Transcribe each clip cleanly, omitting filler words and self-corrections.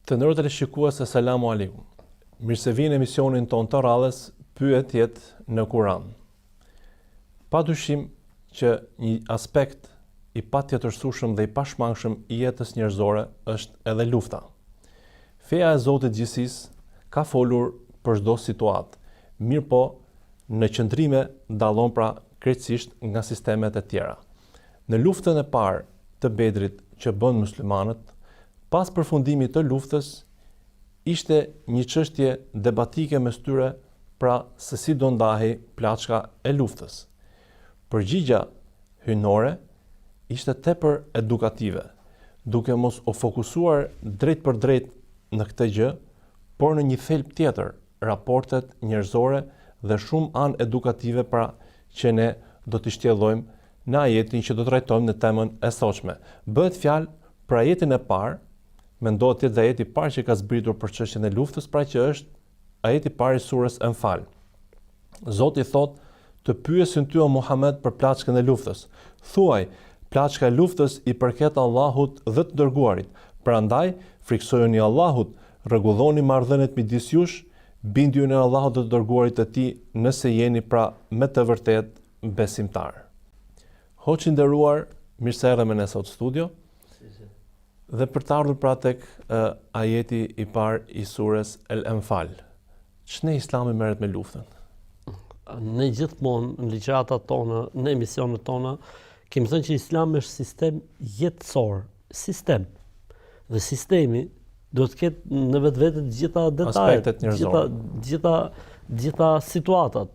Të nderuar teleshikues, selamu alaikum. Mirë se vini në emisionin ton të radhës Pyetjet në Kur'an. Padyshim që një aspekt i patjetërsueshëm dhe i pashmangshëm i jetës njerëzore është edhe lufta. Feja e Zotit Gjithësisë ka folur për çdo situatë, mirë po në qëndrime dallon pra krejtësisht nga sistemet e tjera. Në luftën e parë të Bedrit që bën muslimanët, pas përfundimit të luftës, ishte një çështje debatike mes tyre, pra se si do ndahej plaçka e luftës. Përgjigja hyjnore ishte tepër edukative, duke mos u fokusuar drejt për drejt në këtë gjë, por në një thelb tjetër, raportet njerëzore dhe shumë anë edukative pra që ne do t'i shtjellojmë në ajetin që do të trajtojmë në temën e sotshme. Bëhet fjalë për ajetin e parë, mendohet të jetë ajeti i parë që ka zbritur për çështjen e luftës, pra që është ajeti i parë i surës Enfal. Zoti thotë: "Të pyesin ty o Muhammed për plaçkën e luftës. Thuaj, plaçka e luftës i përket Allahut dhe të dërguarit. Prandaj, friksojeni Allahut, rregulloni marrëdhëniet midis jush, binduni në Allahut dhe të dërguarit të tij, nëse jeni pra me të vërtetë besimtar." Hoqë nderuar, mirë se erdhëm në sot studio. Dhe për të ardhur pra tek ajeti i parë i surës El Enfal. Ç'ne Islami merret me luftën? Ne gjithmonë në ligjëratat tona, në emisionet tona, kemi thënë që Islami është sistem jetësor, sistem. Dhe sistemi duhet të ketë në vetvete të gjitha detajet, gjitha situatat.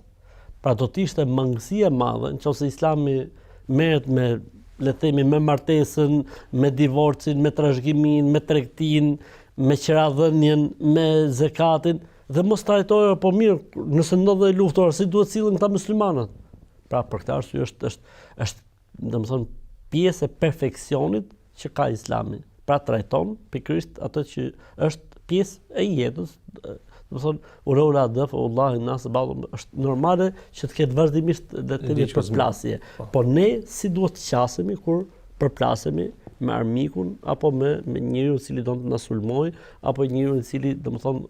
Pra do të ishte mangësia e madhe nëse Islami merret me, le të themi, me martesën, me divorcin, me trashëgimin, me tregtin, me qeradhënien, me zekatin, dhe mos trajtojë po mirë, nëse ndodhe luftore, si duhet sillen këta muslimanët. Pra për këtë arsye është domethënë pjesë e perfeksionit që ka Islami. Pra trajton pikërisht atë që është pjesë e jetës. Domethënë urola daf wallahi nas ballë është normale që të ketë vazhdimisht le të themi përplasje. Po ne si duhet të qasemi kur përplasemi me armikun apo me njeriu i cili do të na sulmoj apo njeriu i cili domethënë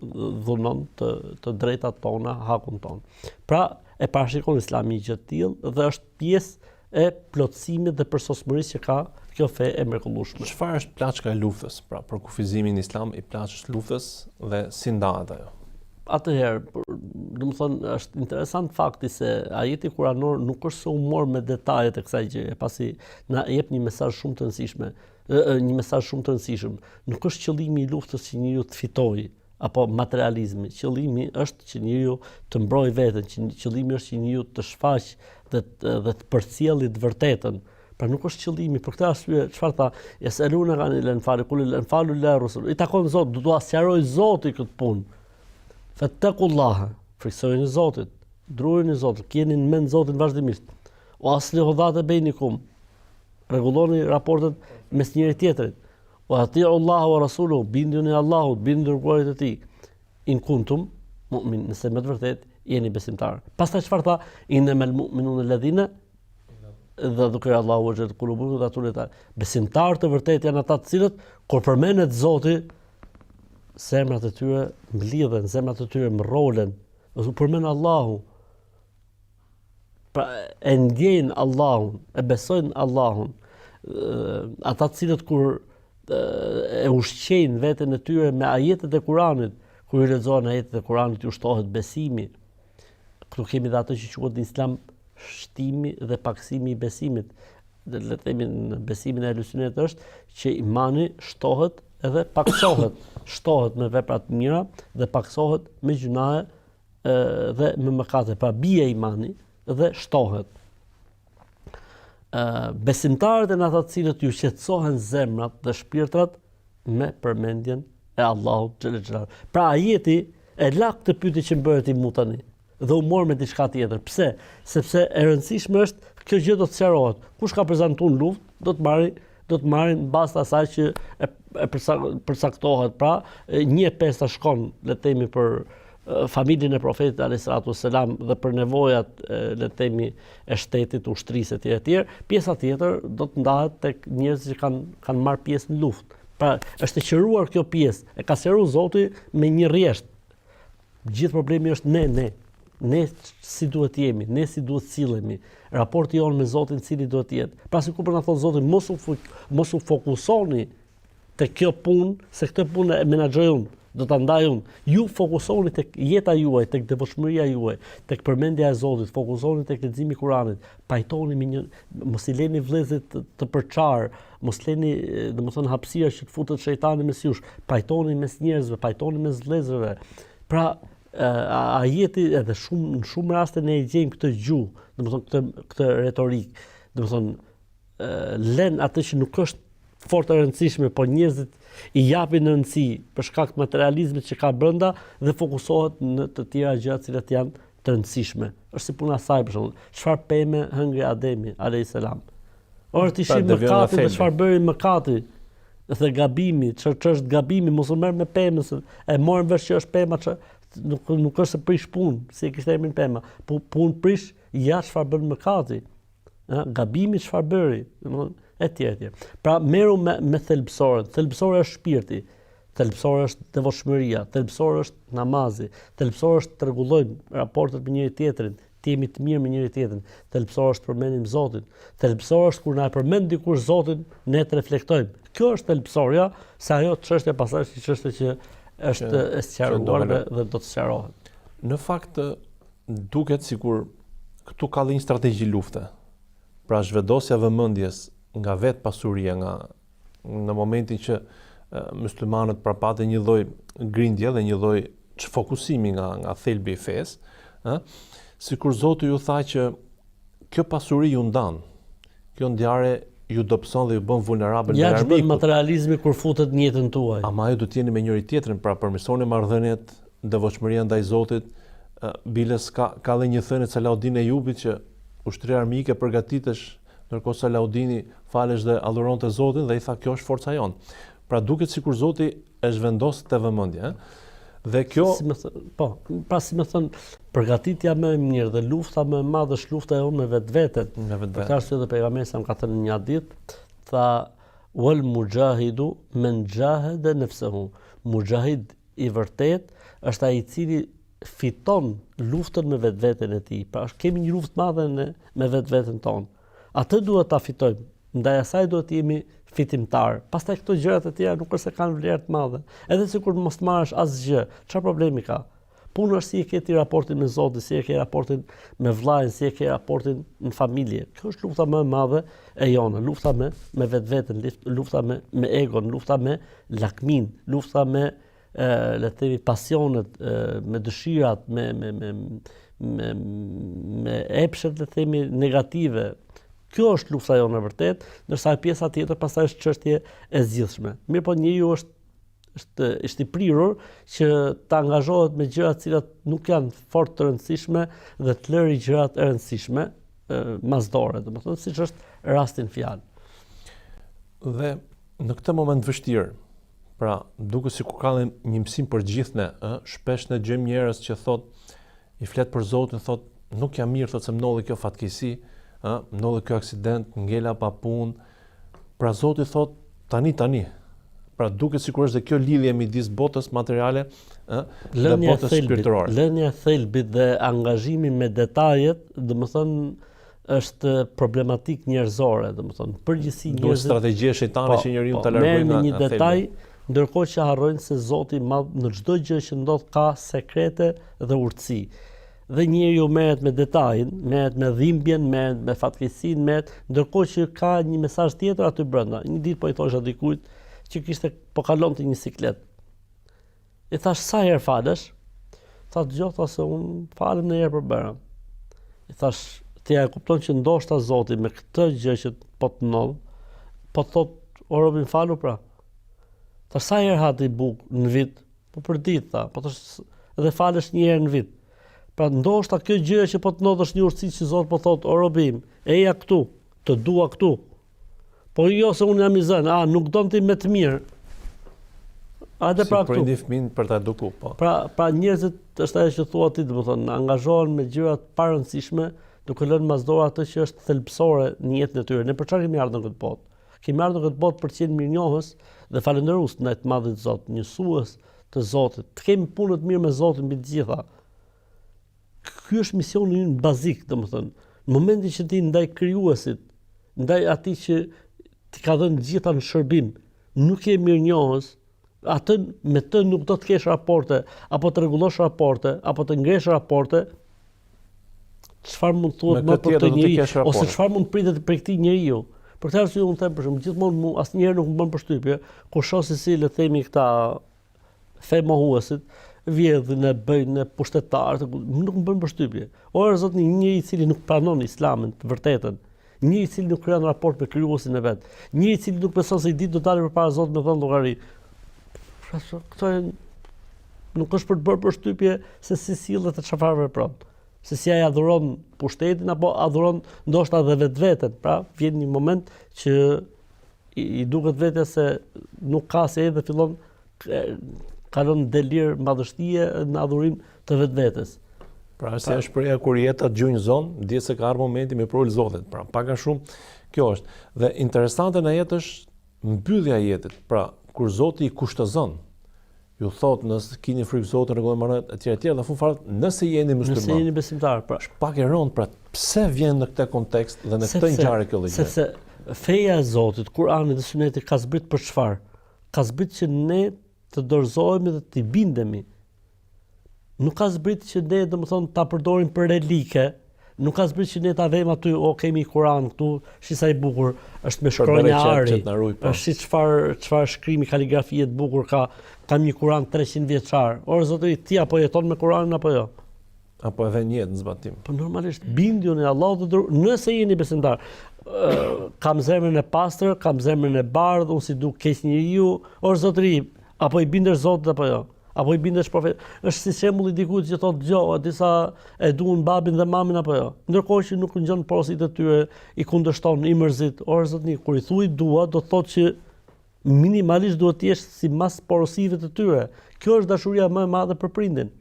dhunon të drejtat tona, hakun ton. Pra e parashikon Islami gjë të tillë dhe është pjesë e plotësimit dhe përsosmërisë që ka kjo fe e mrekullueshme. Çfarë është plaçka e luftës? Pra për kufizimin islam i plaçkës luftës dhe si ndahet ajo? Atëherë, domethënë është interesant fakti se ajeti kuranor nuk është se u mor me detajet e kësaj gjëje, pasi na jep një mesazh shumë të rëndësishëm. Nuk është qëllimi i luftës që njeriu të fitojë apo materializmi. Qëllimi është që njeriu të mbrojë veten, qëllimi është që njeriu të shfaqë dhe të përcjellë të vërtetën. Pra nuk është qëllimi. Për këtë arsye, çfarë tha? Yasaluna anil anfal, qul al anfalu lillahi rasul. I takon Zot, do t'ua sqaroj Zoti këtë punë. Fattaqullaha, friksojeni Zotit, drujeni Zotin, keni në mend Zotin vazhdimisht. O aslihu dhate bejnikum, rregulloni raportet mes njëri tjetrit. O atiu Allahu wa rasuluhu, binduni Allahut, binduni dërguarit e tij. In kuntum mu'min, nëse me të vërtet jeni besimtar. Pastaj çfarë tha? Innamal mu'minuna alladhina dhe dhukira Allahu wajilat qulubuhum dhe atyre besimtar të vërtet janë ata të cilët kur përmendet Zoti, zemrat e tyre mblidhen, zemrat e tyre mrrolen, ose përmend Allahu. Pra e ndjejnë Allahun, e besojnë Allahun. Ata të cilët kur e ushqejnë veten e tyre me ajetet e Kuranit, kur i lexohen ajetet e Kuranit, ju shtohet besimi. Këtu kemi dhe atë që quhet në Islam shtimi dhe paksimi i besimit. Le të themi në besimin e Ahlusunnet është që imani shtohet edhe paksohet, shtohet me vepra të mira dhe paksohet me gjunahe dhe me mëkate. Pra bie imani dhe shtohet. Besimtarët janë ata të cilët ju qetësohen zemrat dhe shpirtrat me përmendjen e Allahut xhallahu. Pra ajeti e la këtë pyetje që bëhet i mu tani dhe u mor me diçka tjetër. Pse? Sepse e rëndësishme është kjo gjë do të sqarohet. Kush ka prezantuar luftë, do të marrin bazë asaj që e përcaktohet. Pra, 1/5 shkon, le të themi, për familjen e profetit alayhis salatu wassalam dhe për nevojat le të themi e shtetit, ushtrisë etj. Pjesa tjetër do të ndahet tek njerëzit që kanë marrë pjesë në luftë. Pra, është e qëruar kjo pjesë, e ka sqaruar Zoti me një rresht. Gjithë problemi është ne si duhet jemi, ne si duhet sillemi, raporti jonë me Zotin cili duhet jetë. Pra sikur po na thon Zoti mos u fokusoni te kjo punë, se këtë punë e menaxhoj unë, do ta ndaj unë. Ju fokusoni tek jeta juaj, tek devotshmëria juaj, tek përmendja e Zotit, fokusoni tek leximi i Kuranit, pajtoni me një, mos i leni vëllezërit të përçar, mos leni, domethënë hapësira që të futet shejtani mes jush, pajtoni mes njerëzve, pajtoni mes vëllezërve. Pra ajeti edhe në shumë raste ne e gjejmë këtë gjuhë, domethënë këtë retorik, domethënë lën atë që nuk është fort e rëndësishme, po njerëzit i japin rëndësi për shkak të materializmit që ka brenda dhe fokusohet në të tjera gjëra të cilat janë të rëndësishme. Është si puna saj për shembull, çfarë pemë hëngri Ademi alayhis salam. Ora ti shih mëkatin dhe çfarë bëri mëkati dhe gabimi, ç'është gabimi, mos u merr me pemën, e morën vesh që është pema, nuk është se prish punë, si e kishte emrin pema, po punë prish ja çfarë bën mëkati. Gabimi çfarë bëri, domethënë etj. Pra merru me thelbësorën. Thelbësora është shpirti, thelbësora është devotshmëria, thelbësora është namazi, thelbësora është të rregullojmë raportet me njëri tjetrin, të jemi të mirë me njëri tjetrin, thelbësora është të përmendim Zotin, thelbësora është kur na e përmend dikush Zotin, ne të reflektojmë. Kjo është thelbësorja, se ajo çështja pastaj është çështje që është e sqaruar dhe do të sqarohet. Në fakt duket sikur këtu ka dhe një strategji lufte. Pra zhvedosja vëmendjes nga vetë pasuria, në momentin që muslimanët përpaten një lloj grindje dhe një lloj fokusimi nga thelbi i fesë, sikur Zoti ju tha që kjo pasuri ju ndan, kjo ndjarje ju dobëson dhe ju bën vulnerabël ndaj armikut. Ja, materializmi kur futet në jetën tuaj. Ama ju do të jeni me njëri tjetrin, pra përmirësoni marrëdhëniet, devotshmëria ndaj Zotit. Biles ka dhe një thënie Salaudin Ejubit që ushtria armike përgatitesh, ndërkohë Salaudini falesh dhe adhuronte Zotin dhe i tha kjo është forca jonë. Pra duket sikur Zoti e zhvendos te vëmendja, dhe kjo si më thon, përgatitja më e mirë dhe lufta më e madhe është lufta e unë me vetveten. Për këtë arsye dhe pejgamberi sa më ka thënë një hadith, tha wal mujahidu man jahada nafsuhu. Mujahid i vërtet është ai i cili fiton luftën me vetveten e tij. Pra kemi një luftë madhe me vetveten tonë. Atë duhet ta fitojmë. Ndaj asaj duhet të jemi fitimtar. Pastaj këto gjërat e tjera nuk është se kanë vlerë të madhe. Edhe sikur mos të marrësh asgjë, çfarë problemi ka? Puna është si e ke ti raportin me Zotin, si e ke raportin me vllajën, si e ke raportin në familje. Kjo është lufta më e madhe e jone, lufta me vetveten, lufta me egon, lufta me lakmin, lufta me le të themi pasionet, me dëshirat, me epshet le të themi negative. Kjo është lufta jonë e vërtet, ndërsa pjesa tjetër pastaj është çështje e zgjidhshme. Mirë po njeriu është i prirur që të angazhohet me gjëra të cilat nuk janë fort të rëndësishme dhe të lëri gjërat e rëndësishme masdore, domethënë siç është rasti në fjalë. Dhe në këtë moment vështirë, pra duket sikur ka një mësim për gjithë ne, shpesh ne gjejmë njerëz që i flet për Zotin, nuk jam mirë, se më ndodhi kjo fatkeqësi, më ndodhi ky aksident, ngela pa punë. Pra Zoti thot tani. Pra duket sikur është dhe kjo lidhje midis botës materiale dhe botës shpirtërore. Lënia e thelbit dhe angazhimi me detajet, domethënë është problematik njerëzore, domethënë përgjithësi njerëzit. Duhet strategjia shejtane që njeriu ta largojë nga një detaj, ndërkohë që harrojnë se Zoti i Madh në çdo gjë që ndodh ka sekrete dhe urtësi. Dhe njeriu merret me detajin, merret me dhimbjen, merret me fatkeqësinë, ndërkohë që ka një mesazh tjetër aty brenda. Një ditë po i thosha dikujt që po kalonte një siklet. I thash sa herë falesh? Tha dëgjoj se un falem në herë për bërëm. I thash ti e kupton që ndoshta Zoti me këtë gjë që po të ndodh, po thot o robin falu pra. Thash sa herë ha ti buk në vit? Po për ditë tha, po thash edhe falesh një herë në vit. Pra ndoshta kjo gjë që po të ndodh është një urtësi që Zoti po thot o robim, eja këtu, të dua këtu. Po jo se unë jam i zënë, nuk don ti me të mirë. Hajde pra këtu. Si prindi fëmin për ta eduku, po. Pra njerëzit është ajo që thua ti, domethënë, angazhohen me gjëra të parëndësishme, duke lënë masdora atë që është thelbësore në jetën e tyre. Ne për çfarë kemi ardhur në këtë botë? Kemi ardhur këtë botë për të qenë mirënjohës dhe falëndërues ndaj të Madhit Zot, njësues të Zotit. Të kemi punë të mirë me Zotin mbi të gjitha. Ky është misioni ynë bazik, domethënë. Në momentin që ti ndaj krijuesit, ndaj atij që ti ka dhënë gjitha në shërbim, nuk je mirënjohës, atë me të nuk do të kesh raporte, apo të rregullosh raporte, apo të ngresh raporte, çfarë mund thuhet më për këtë njeri, ose çfarë mund pritet prej këtij njeriu. Për këtë arsye unë them për shembull, gjithmonë asnjëherë nuk më bën përshtypje kur shoh se si le të themi këta femohuesit vjedhin e bëjnë pushtetarë, nuk më bën përshtypje. Ora zot një njeri i cili nuk pranon Islamin të vërtetën, një i cili nuk krijon raport me krijuesin e vet, një i cili nuk beson se i ditë do të dalë përpara Zotit me dhënë llogari. Këto nuk është për të bërë përshtypje se si sillet e çfarë vepron. Se si ai adhuron pushtetin apo adhuron ndoshta edhe vetveten. Pra, vjen një moment që i duket vetes se nuk ka se edhe fillon kalon delir madhështie në adhurim të vetvetes. Pra, se është përja kur jeta gjunjë zonë, di se ka ardhur momenti me prul Zotit. Pra, pak a shumë kjo është. Dhe interesante në jetë është mbyllja e jetës. Pra, kur Zoti i kushtozon, ju thot nëse keni frikë Zotit, rregulloni etj dhe në fund fare nëse jeni musliman. Nëse jeni besimtar, pra. Është pak e rëndë, pra pse vjen në këtë kontekst dhe në këtë ngjarje kjo gjë? Sepse feja e Zotit, Kurani dhe Suneti ka zbrit për çfarë? Ka zbrit që ne të dorëzohemi dhe të bindemi. Nuk ka zbrit që ne domethënë ta përdorim për relike, nuk ka zbrit që ne ta vëmë aty, kemi Kur'an këtu, shi sa i bukur, është me shkronja ari. Është si çfarë shkrimi, kaligrafie të bukur ka një Kur'an 300 vjeçar. Ora zotëri, ti apo jeton me Kur'anin apo jo? Apo edhe një jetë në zbatim. Po normalisht bindju në Allahut dhe nëse jeni besimtar, kam zemrën e pastër, kam zemrën e bardhë, unë si duk keq njeriu, ora zotëri, apo i bindesh Zotit apo jo? Apo i bindesh profetit? Është si shembulli i dikujt që thotë dëgjoj, disa e duan babin dhe mamin apo jo. Ndërkohë që nuk ngjon porositë e tyre, i kundërshton, i mërzit. Ora zotni, kur i thuaj dua, do thotë që minimalisht duhet të jesh sipas porosive të tyre. Kjo është dashuria më e madhe për prindin.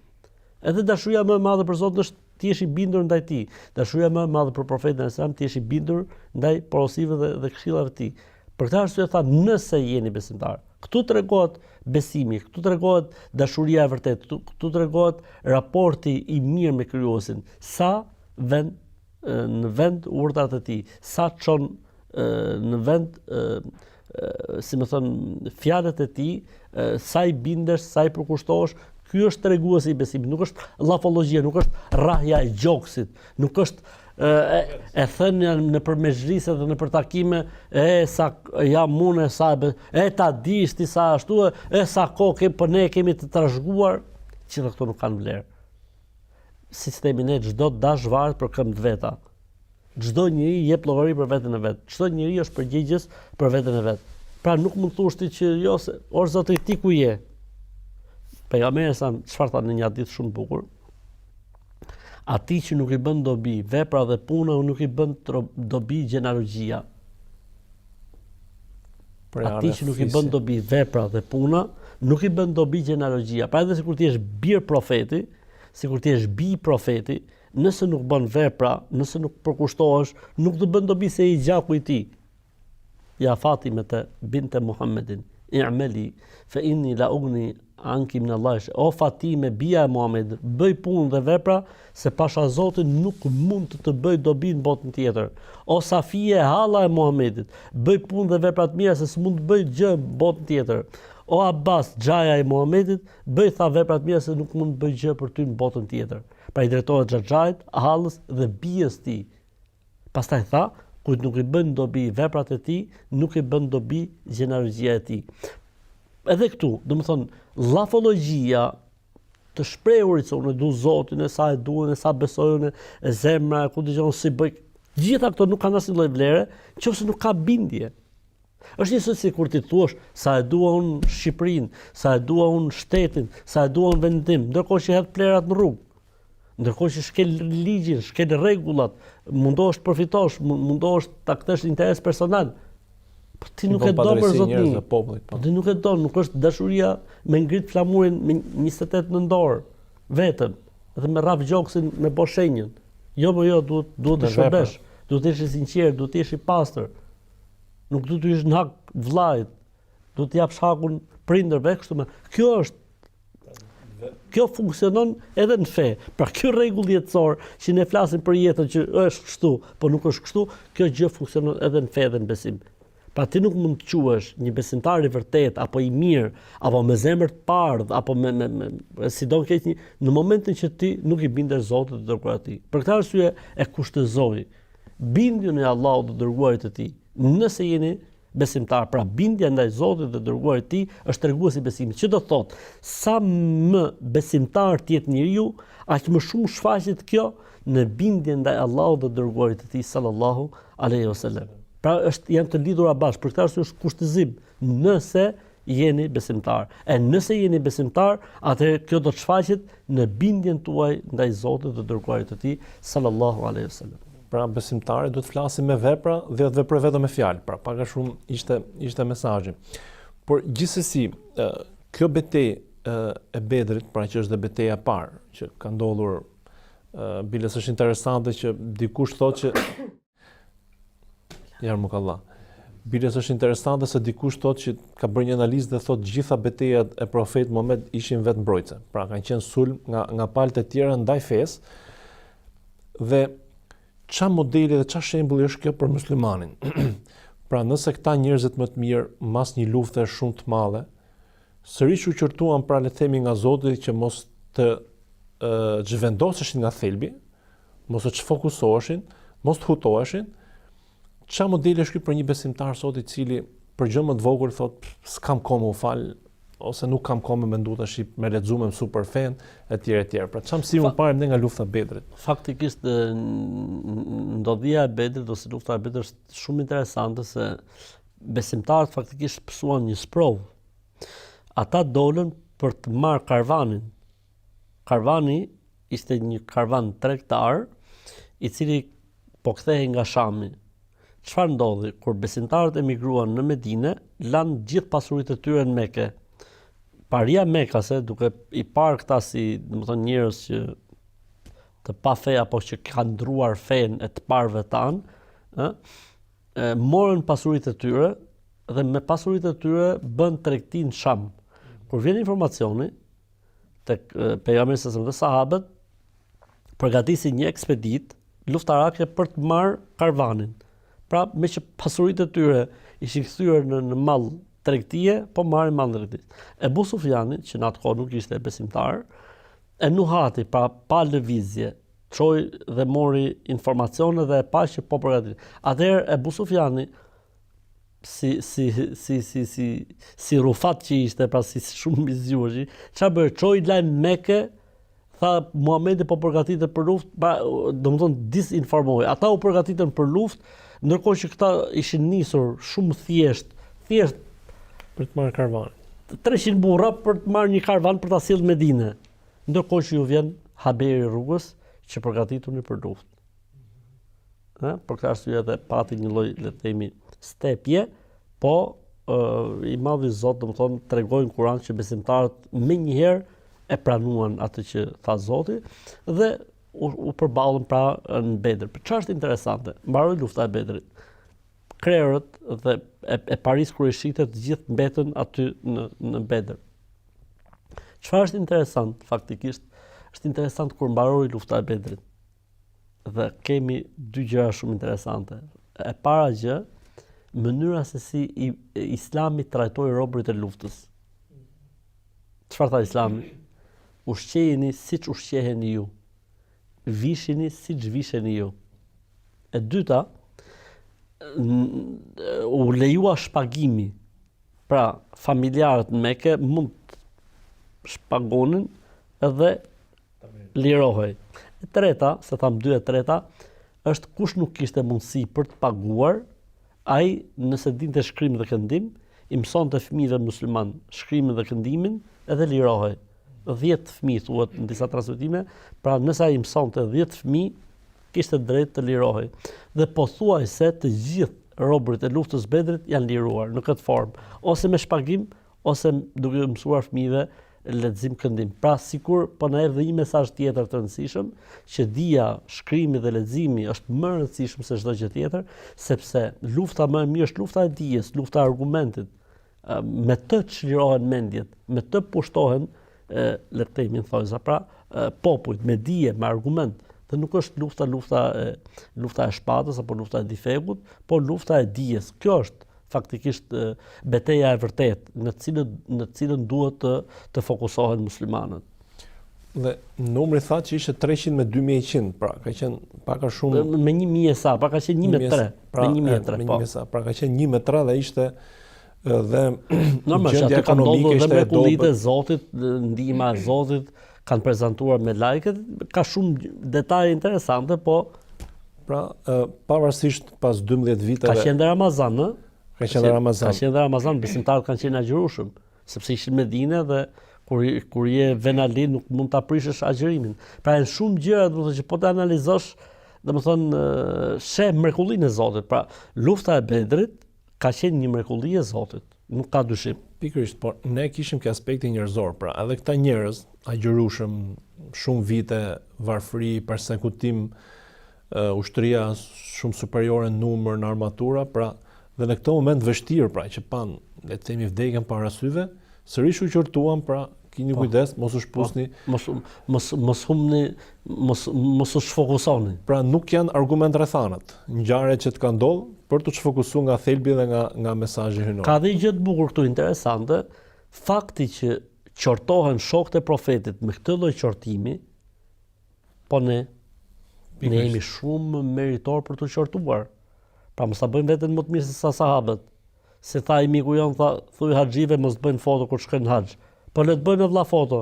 Edhe dashuria më e madhe për Zotin është të jesh i bindur ndaj tij. Dashuria më e madhe për profetin e Islam të jesh i bindur ndaj porosive dhe këshillave të tij. Për këtë arsye tha nëse jeni besimtar. Këtu tregohet besimi, këtu tregohet dashuria e vërtetë, këtu tregohet raporti i mirë me krijuesin. Sa vend në vend urdhrat e tij, sa çon në vend si më thon fjalët e tij, sa i bindesh, sa i përkushtohesh. Ky është treguesi i besimit, nuk është llafologjia, nuk është rrahja e gjoksit, nuk është e thënë në për mezhrise dhe në për takime, sa jam unë, sa ta dish ti sa ashtu, sa kohë po ne kemi të trashëguar, që këto nuk kanë vlerë. Sistemi ne çdo dash varet për këmbë të veta. Çdo njeri jep llogari për veten e vet. Çdo njeri është përgjegjës për veten e vet. Pra nuk mund thosh ti që jo se or zotri ti ku je. Pejgamberi sa çfarë tha në një hadith shumë të bukur. Ati që nuk i bën dobi vepra dhe puna, nuk i bën dobi gjenealogjia. Ati që nuk i bën dobi vepra dhe puna, nuk i bën dobi gjenealogjia. Pra edhe sikur ti je bir profeti, sikur ti je bi profeti, nëse nuk bën vepra, nëse nuk përkushtohesh, nuk të bën dobi se i gjaku i tij. Ja Fatimete binte Muhammedin, i'mali fa inni la ugni anki min Allah. O Fatime, bia e Muhamedit, bëj punë dhe vepra, se pasha Zotin nuk mund të bëj dobi në botën tjetër. O Safie, halla e Muhamedit, bëj punë dhe vepra të mira, se s'mund të bëj gjë në botën tjetër. O Abbas, xhaja e Muhamedit, bëj tha vepra të mira, se nuk mund të bëj gjë për ty në botën tjetër. Pra i drejtohet xhaxhait, hallës dhe bijës tij. Pastaj tha, kujt nuk i bën dobi veprat e tij, nuk i bën dobi gjenealogjia e tij. Edhe këtu, domethënë, llafologjia të shprehurit se unë du Zotin, e sa e duen, e sa besojnë, e zemra, ku dëgjon si bëj. Gjitha këto nuk kanë asnjë lloj vlere, nëse nuk ka bindje. Është njësoj si kur ti thuash sa e dua unë Shqipërinë, sa e dua unë shtetin, sa e dua unë vendin tim, ndërkohë që hedh plerat në rrugë. Ndërkohë që shkel ligjin, shkel rregullat, mundohesh të përfitosh, mundohesh ta kthesh interes personal. Po ti nuk e do për Zotin. Po ti nuk e do, nuk është dashuria me ngrit flamurin me 28 në dorë, vetëm, edhe me rraf gjoksin me boshenjën. Jo, po jo, duhet të shërbesh, duhet të jesh i sinqert, duhet të jesh i pastër. nuk du të ish në hak vllajt, du të japsh hakun prindërve, kështu me. Kjo funksionon edhe në fe. Pra kjo rregull jetësor që ne flasim për jetën që është kështu, po nuk është kështu, kjo gjë funksionon edhe në fe dhe në besim. Pra ti nuk mund të quhesh një besimtar i vërtet, apo i mirë, apo me zemër të bardhë, apo si do keq në momentin që ti nuk i bindesh Zotit dhe dërguarit të tij. Për këtë arsye e kushtozoi bindjen e Allahut dhe dërguarit të tij. Nëse jeni besimtar, pra bindja ndaj Zotit dhe dërguarit të tij është treguesi i besimit. Që do thotë, sa më besimtar të jetë njeriu, aq më shumë shfaqet kjo në bindjen ndaj Allahut dhe dërguarit të tij sallallahu alaihi wasallam. Pra janë të lidhura bashkë, për këtë arsye është kushtëzim nëse jeni besimtar. E nëse jeni besimtar, atëherë kjo do të shfaqet në bindjen tuaj ndaj Zotit dhe dërguarit të tij sallallahu alaihi wasallam. Pra besimtari duhet të flasë me vepra dhe të veprojë vetëm me fjalë. Pra pak a shumë ishte mesazhi. Por gjithsesi, kjo betejë e Bedrit, pra që është dhe betejë e parë që ka ndodhur, biles është interesante që dikush thotë që Yarmukallah. Biles është interesante se dikush thotë që ka bërë një analizë dhe thotë gjitha betejat e profetit Muhammed ishin vetë mbrojtëse. Pra kanë qenë sulm nga palët e tjera ndaj fesë. Dhe qa modeli dhe qa shembulli është kjo për muslimanin? Pra nëse këta njerëzit më të mirë mas një lufte shumë të madhe, sërish u qërtuan pra le të themi nga Zoti që mos të zhvendoseshin nga thelbi, mos të çfokusoheshin, mos të hutoheshin. Qa modeli është ky për një besimtar sot i cili për gjë më të vogël thotë s'kam kohë më u fal, ose nuk kam kohë më mendu tash me lexuar me super fen etj etj. Pra çam si unë parë nga lufta e Bedrit. Faktikisht ndodhia e Bedrit ose lufta e Bedrit është shumë interesante se besimtarët faktikisht pësuan një sprov. Ata dolën për të marrë karvanin. Karvani ishte një karvan tregtar i cili po kthehej nga Shami. Çfarë ndodhi? Kur besimtarët emigruan në Medinë, lanë gjithë pasuritë e tyre në Mekë. Paria mekase, duke i parë këta si, domethënë, njerëz që të pa fe apo që kanë ndruar fen e të parëve tanë, morën pasuritë e tyre dhe me pasuritë e tyre bën tregti në Sham. Kur vjen informacioni tek pejgamberi dhe sahabët, përgatisin një ekspedit luftarake për të marrë karvanin. Pra, me që pasuritë e tyre ishin kthyer në mall tregtie, po marrin mall tregtis. Ebu Sufjani, që në atë kohë nuk ishte besimtar, e nuhati, pra pa lëvizje, çoi dhe mori informacione dhe e pa që po përgatit. Atëherë Ebu Sufjani si rufat që ishte, pra si shumë mizjuar, çfarë bëri? Çoi lajm Mekë, tha Muhamedi po përgatitet për luftë, domethënë disinformoi. Ata u përgatiten për luftë, ndërkohë që këta ishin nisur shumë thjesht për të marrë karvan. 300 burra për të marrë një karvan për ta sjellë në Medinë. Ndërkohë që ju vjen haberi rrugës që përgatituni për luftë. Për këtë arsye edhe pati një lloj, le të themi, stepje, po i madhi Zot, domethënë, tregojnë në Kur'an që besimtarët menjëherë e pranuan atë që tha Zoti dhe u përballën pra në Bedër. Çfarë është interesante? Mbaroi lufta e Bedrit. Krerët dhe e Paris Kureshite të gjithë mbetën aty në Bedër. Çfarë është interesant faktikisht? Është interesant kur mbaroi lufta e Bedrit. Dhe kemi dy gjëra shumë interesante. E para gjë, mënyra se si Islami trajtoi robërit e luftës. Çfarë tha Islami? Ushqejeni siç ushqeheni ju. Vishini siç visheni ju. E dyta, u lejua shpagimi. Pra, familjarët në Mekë mund të shpagonin edhe lirohej. E treta, se tham dy e treta, është kush nuk kishte mundësi për të paguar, ai nëse dinte shkrim dhe këndim, i mësonte fëmijëve musliman shkrimin dhe këndimin edhe lirohej. 10 fëmijë thuhet në disa transmetime, pra nëse ai mësonte 10 fëmijë, kishte drejt të lirohej. Dhe pothuajse të gjithë robërit e luftës Bedrit janë liruar në këtë formë, ose me shpagim, ose duke mësuar fëmijëve lexim këndim. Pra sikur po na jep dhe një mesazh tjetër të rëndësishëm, që dija, shkrimi dhe leximi është më rëndësishëm se çdo gjë tjetër, sepse lufta më e mirë është lufta e dijes, lufta e argumentit. Me të çlirohen mendjet, me të pushtohen le të themi thojza, pra popujt me dije, me argument. Dhe nuk është lufta e shpatës apo lufta e difegut, por lufta e dijes. Kjo është faktikisht betejë e vërtetë në të cilën duhet të fokusohen muslimanët. Dhe numri tha që ishte 300 me 2100, pra ka qenë pak a shumë me 1000 sa, pra ka qenë 1 me 3, pra, me 1 me 3, po. Pra ka qenë 1 me 3 dhe ishte dhe normalisht gjendja aty kanë ekonomike ndodhur ishte dhe e mrekullitë e dobët. Zotit, ndihma e Zotit, kanë prezantuar me like-et, ka shumë detaje interesante, po Pra pavarësisht pas 12 viteve ka qenë dhe Ramazan, ë? Ka qenë Ramazan. Ka qenë dhe Ramazan, besimtarët kanë qenë agjërueshëm, sepse ishin në Medinë dhe kur je venali nuk mund ta prishësh agjërimin. Pra janë shumë gjëra, domethënë që po të analizosh, domethënë sheh mrekullinë e Zotit. Pra lufta e Bedrit ka qenë një mrekulli e Zotit, nuk ka dyshim. Pikërisht, por ne kishim ke aspekti njerëzor, pra edhe këta njerëz agjërueshëm, shumë vite varfëri, persekutim, ushtria shumë superiore në numër, në armatura, pra dhe në këtë moment vështirë, pra që pan, le të themi vdekjen para syve, sërish u qortuan, pra keni kujdes, mos u shpusni. Mos humni, mos u shfokusoni. Pra nuk janë argument rrethanat, ngjarjet që të kanë ndodhur për të shfokusuar nga thelbi dhe nga mesazhi hynor. Ka dhe gjë të bukur këtu interesante, fakti që qortohen shokët e profetit me këtë lloj qortimi, po ne jemi shumë meritor për të qortuar. Pra mos ta bëjmë veten më të mirë se sa sahabët. Se tha i miku jon, tha, thuj haxhive mos bëjnë foto kur shkojnë në haxh. Po le të bëjnë vëlla foto.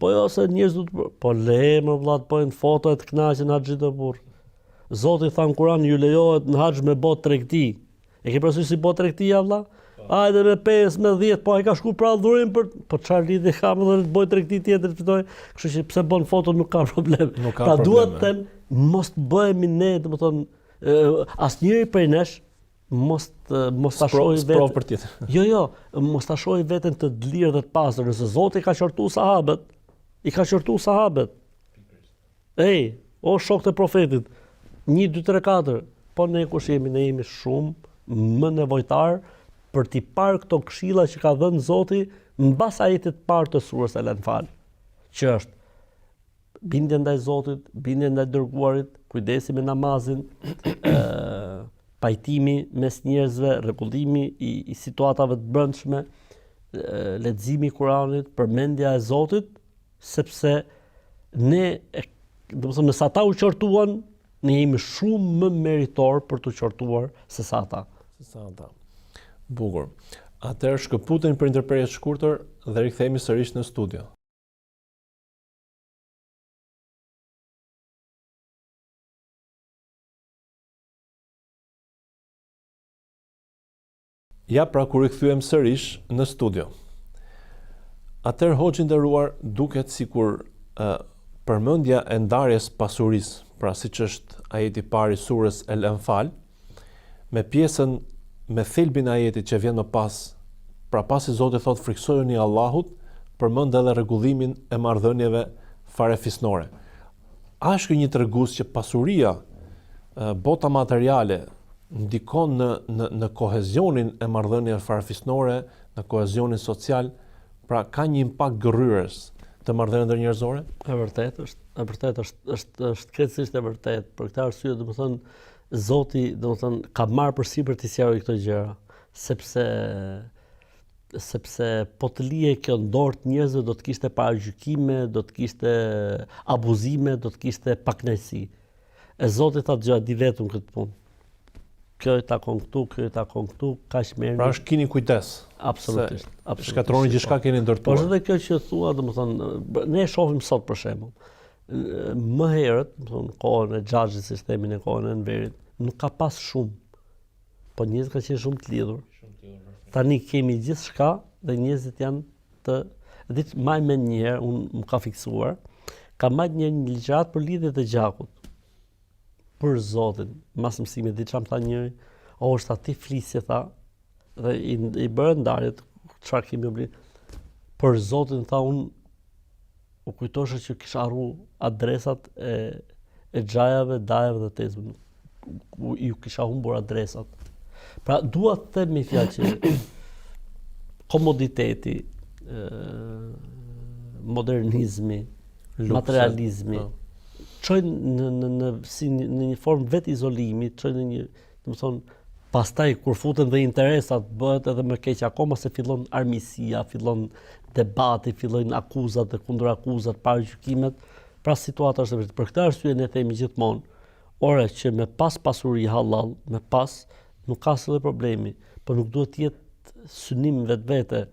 Po jo se njerëzit po le më vëlla të bëjnë foto e të kënaqen haxhit e burr. Zoti tha në Kur'an ju lejohet në haxh me bot tregti. E ke parasysh si bot tregti vëlla? Hajde me 5, me 10, po ai ka shku për adhurim për po çfarë lidhje ka me të bëj tregti tjetër fitoj. Kështu që pse bën foto nuk ka problem. Pra duhet të them mos të bëhemi ne, domethënë asnjëri prej nesh mos ta shohë veten. Jo, mos ta shohë veten të lirë dhe të pastër, nëse Zoti ka qortuar sahabët, i ka qortuar sahabët. Ej, o shokët e profetit, 1, 2, 3, 4, po ne kush jemi, ne jemi shumë më nevojtar për t'i parë këto këshilla që ka dhënë Zoti mbas ajetit të parë të surës Al-Anfal, që është bindje ndaj Zotit, bindje ndaj dërguarit, kujdesi me namazin, pajtimi mes njerëzve, rregullimi i situatave të brendshme, leximi i Kuranit, përmendja e Zotit, sepse ne, domethënë nëse ata u qortuan, ne jemi shumë më meritor për të qortuar se sa ata. Bukur. Atëherë shkëputemi për ndërprerje të shkurtër dhe rikthehemi sërish në studio. Ja pra kur i kthyem sërish në studio. Atëherë hoxhi nderuar, duket sikur përmendja e ndarjes pasurisë, pra siç është ajeti i parë i surës Al-Anfal, me pjesën me thelbin e ajetit që vjen më pas, pra pasi Zoti thotë friksojeni Allahut, përmend edhe rregullimin e marrëdhënieve farefisnore. A është një tregues që pasuria, bota materiale ndikon në kohezionin e marrëdhënieve farefisnore, në kohezionin social, pra ka një impakt gërryrës të marrëdhënieve ndërnjerëzore? E vërtet është krejtësisht e vërtet. Për këtë arsye, domethënë Zoti, domethënë ka marrë përsipër të sqarojë këto gjëra, sepse po të lije kjo në dorë të njerëzve do të kishte paragjykime, do të kishte abuzime, do të kishte pakënaqësi. E Zoti tha gjë, di vetëm këtë punë. Kjo i takon këtu, kjo i takon këtu, kaq merrni. Pra është keni kujdes. Absolutisht. Shkatroni gjithçka keni ndërtuar. Po edhe kjo që thua, domethënë, ne e shohim sot për shembull. Më herët, domethënë, kohën e Xhaxhit, sistemin e kohën e Enverit, nuk ka pas shumë. Po njerëzit kanë qenë shumë të lidhur. Tani kemi gjithçka dhe njerëzit janë të ditë më me një herë, unë më ka fiksuar, ka marrë një ligjërat për lidhjet e gjakut. Për Zotin, mas mësimit, di çam tha njëri, është ti flisje, tha, dhe i bërë ndarjet, çfarë kemi obligim. Për Zotin, tha, unë u kujtoshe që kisha harru adresat e xhajave, dajave dhe tezëve. Ju kisha humbur adresat. Pra dua të them me fjalë që komoditeti, modernizmi, materializmi, çojnë në një formë vetë izolimi, çojnë në një, domethënë, pastaj kur futen dhe interesat bëhet edhe më keq akoma se fillon armisia, fillon debati, fillojnë akuzat dhe kundërakuzat, paragjykimet, pra situata është e vërtetë. Për këtë arsye ne themi gjithmonë, ore që me pas pasuri halal, me pas nuk ka asnjë problemi, por nuk duhet të jetë synim vetvete,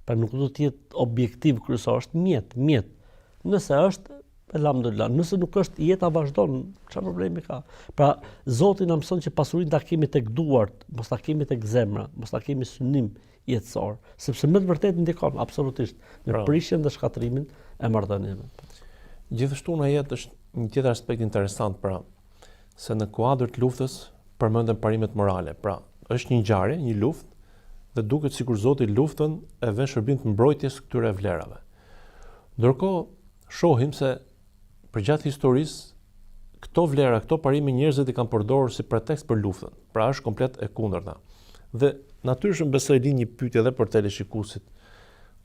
pra nuk duhet të jetë objektiv kryesor, është mjet. Nëse është, elhamdulillah, nëse nuk është, jeta vazhdon, çfarë problemi ka? Pra Zoti na mëson që pasurinë ta kemi tek duart, mos ta kemi tek zemra, mos ta kemi synim jetësor, sepse më të vërtetë ndikon absolutisht në prishjen dhe shkatrimin e marrëdhënieve. Gjithashtu në jetë është një tjetër aspekt interesant, pra se në kuadër të luftës përmenden parimet morale. Pra, është një ngjarje, një luftë, dhe duket sikur Zoti luftën e vën shërbim të mbrojtjes këtyre vlerave. Ndërkohë, shohim se përgjatë historisë këto vlera, këto parime njerëzit i kanë përdorur si pretekst për luftën. Pra është komplet e kundërta. Dhe natyrisht besoj lind një pyetje edhe për teleshikuesit.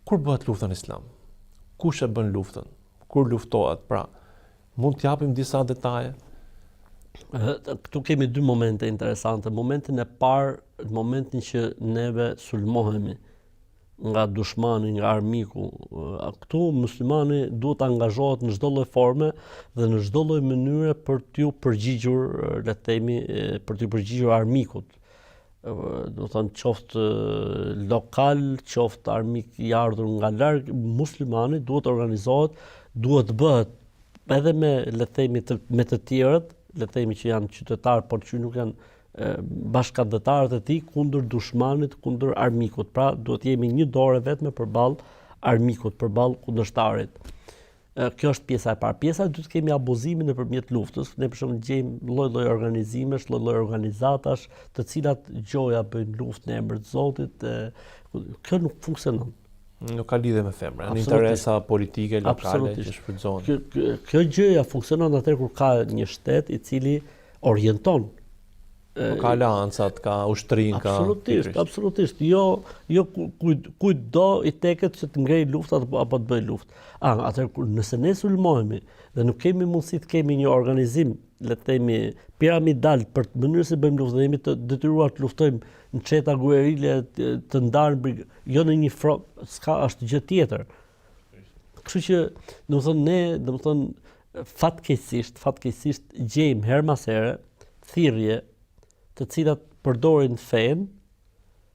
Kur bëhet lufta në Islam? Kush e bën luftën? Kur luftohet? Pra, mund të japim disa detaje? Këtu kemi dy momente interesante. Momentin e parë, momentin që neve sulmohemi nga dushmani, nga armiku. Këtu muslimani duhet të angazhohet në çdo lloj forme dhe në çdo lloj mënyre për t'ju përgjigjur, le të themi, për t'ju përgjigjur armikut. Do të thonë qoftë lokal, qoftë armik i ardhur nga larg, muslimani duhet të organizohet, duhet të bëhet edhe me, le të themi, me të tjerët, le të themi që janë qytetarë, por që nuk janë bashkëdhetarët e tij kundër dushmanit, kundër armikut. Pra duhet jemi një dorë vetme përballë armikut, përballë kundërshtarit. Kjo është pjesa e parë. Pjesa e dytë, kemi abuzimin nëpërmjet luftës. Ne për shembull gjejmë lloj-lloj organizimesh, lloj-lloj organizatash, të cilat gjoja bëjnë luftë në emër të Zotit. Kjo nuk funksionon. Nuk ka lidhje me femra, në interesa politike lokale që shfrytëzohen. Kjo gjëja funksionon atëherë kur ka një shtet i cili orienton. Ka aleancat, ka ushtrin, ka... Absolutisht. Jo kujtdo i teket që të ngrej lufta apo të bëj luftë. Atëherë nëse ne sulmohemi dhe nuk kemi mundësi të kemi një organizim, le të themi, piramidal për të mënyrë se bëjmë luftë, dhe jemi të detyruar të luftojmë në çeta guerile, të ndarë jo në një front, është gjë tjetër. Kështu që, domethënë fatkeqësisht gjejmë her mas here thirrje të cilat përdorin fen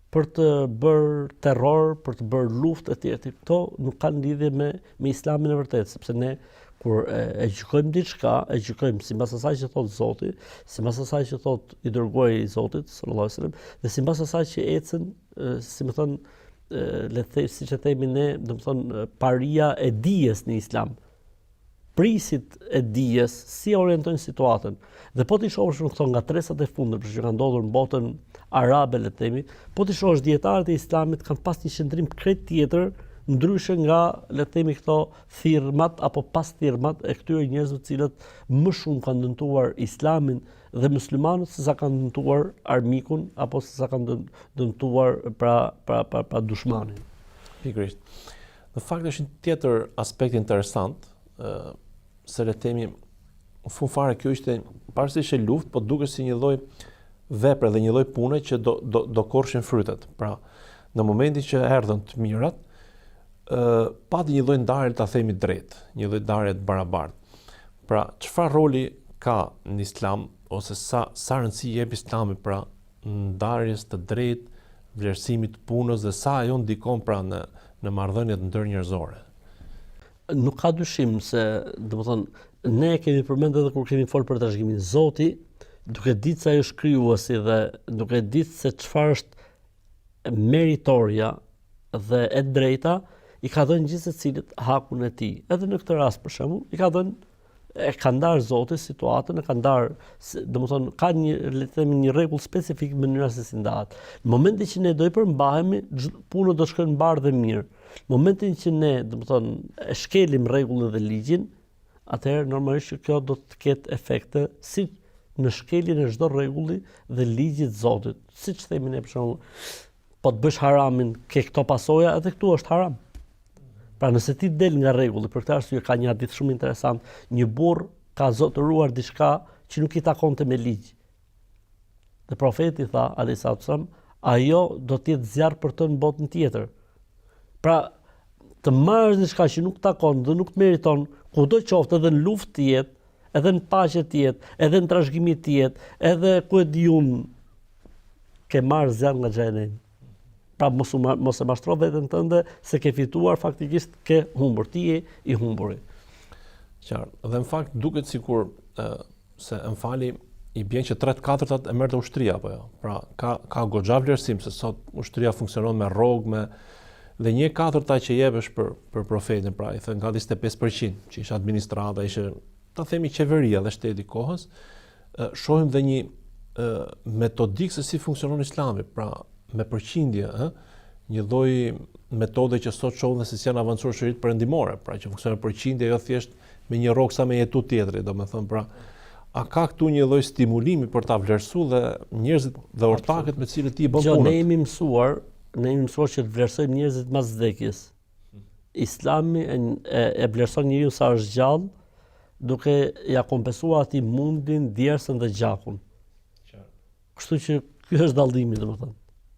për të bërë terror, për të bërë luftë etj. Këto nuk kanë lidhje me Islamin e vërtetë, sepse ne kur e gjykojmë diçka, e gjykojmë sipas asaj që thot Zoti, sipas asaj që thot i dërguari i Zotit sallallahu alajhi wasallam, dhe sipas asaj që ecën, si më thon, le të them, siç e themi ne, domethënë paria e dijes në Islam. Prisit e dijes si orientojnë situatën. Dhe po t'i shohësh këto nga tresat e fundit, për që kanë ndodhur në botën arabe, le të themi, po t'i shohësh dietarët e Islamit kanë pas një qendrim krejt tjetër, ndryshe nga, le të themi, këto thirrmat apo pas thirrmat e këtyre njerëzve të cilët më shumë kanë dëmtuar Islamin dhe muslimanët se sa kanë dëmtuar armikun apo se sa kanë dëmtuar pra dushmanin. Pikërisht. Në fakt është një tjetër aspekt interesant, se le të themi, në fund fare kjo ishte pavarësisht e luftë, po duket si një lloj vepre dhe një lloj pune që do korrshin frytet. Pra, në momentin që erdhën të mirat, pati një lloj ndarje, ta themi drejt, një lloj ndarje të barabartë. Pra, çfarë roli ka në Islam ose sa rëndësi jep Islami pra ndarjes të drejtë, vlerësimit të punës dhe sa ajo ndikon pra në marrëdhëniet ndërnjerëzore? Nuk ka dyshim se, domethënë, ne kemi përmendur edhe kur kemi folur për trashëgiminë. Zoti, duke ditë se ai është krijuesi dhe duke ditë se çfarë është meritoria dhe e drejta, i ka dhënë gjithë secilit hakun e tij. Edhe në këtë rast për shembull, e ka ndarë Zoti situatën, e ka ndarë, domethënë ka një, le të themi, një rregull specifik në mënyrën se si ndahet. Në momentin që ne do i përmbahemi, puna do shkojë mbar dhe mirë. Momentin që ne, e shkelim rregullin dhe ligjin, atëherë normalisht që kjo do të ketë efekte si në shkeljen e çdo rregulli dhe ligjit të Zotit. Siç themi ne për shembull, po të bësh haramin, ke këto pasoja, edhe këtu është haram. Pra nëse ti del nga rregulli, për këtë arsye ka një hadith shumë interesant, një burr ka zotëruar diçka që nuk i takonte me ligj. Dhe profeti tha, alayhi sallam, ajo do të jetë zjarr për të në botën tjetër. Pra, të marrësh diçka që nuk takon dhe nuk të meriton, kudo qoftë, edhe në luftë të jetë, edhe në paqe të jetë, edhe në trashëgimi të jetë, edhe ku e di unë, ke marrë zjarr nga xhenemi. Pra mos e mashtro veten tënde se ke fituar, faktikisht ke humbur, ti je i humburi. Qartë. Dhe në fakt duket sikur se më fali i bjen që 3/4 e merrte ushtria apo jo. Pra ka goxha vlerësim se sot ushtria funksionon me rrogë, dhe 1/4 që jepesh për profetin, pra i thënë nga 25% që ishte administrata, ishte ta themi qeveria dhe shteti kohës, shohim dhe një metodik se si funksionon Islami, pra me përqindje, një lloj metode që sot shohim se si janë avancuar shoqëritë perëndimore, pra që funksionon përqindje jo thjesht me një rrogë sa me jetu tjetri, domethënë pra a ka këtu një lloj stimulimi për ta vlerësuar dhe njerëzit dhe ortakët me të cilët ti bën punën? Ne jemi mësuar që të vlerësojmë njerëzit mas vdekjes. Islami e vlerëson njeriu sa është gjallë, duke ja kompensuar atij mundin, djersën dhe gjakun. Kështu që ky është dallimi, domethënë.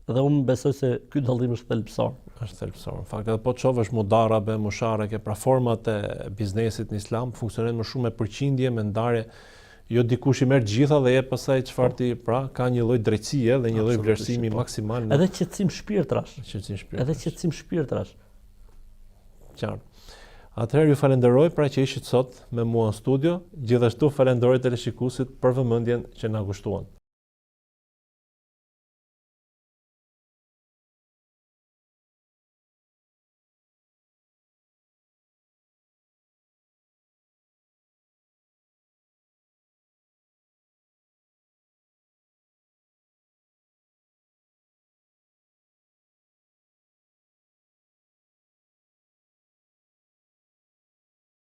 Dhe unë besoj se ky dallim është thelbësor. Është thelbësor. Në fakt edhe po të shohësh mudarabe, mushareke, pra format e biznesit në Islam funksionojnë më shumë me përqindje, me ndarje. Jo dikush i merr gjitha dhe jep pastaj çfarë ti, pra ka një lloj drejtësie dhe një lloj vlerësimi maksimal. Edhe qetësim shpirtrash. Edhe qetësim shpirtrash. Qartë. Atëherë ju falenderoj pra që ishit sot me mua në studio, gjithashtu falenderoj teleshikuesit për vëmendjen që na kushtuan.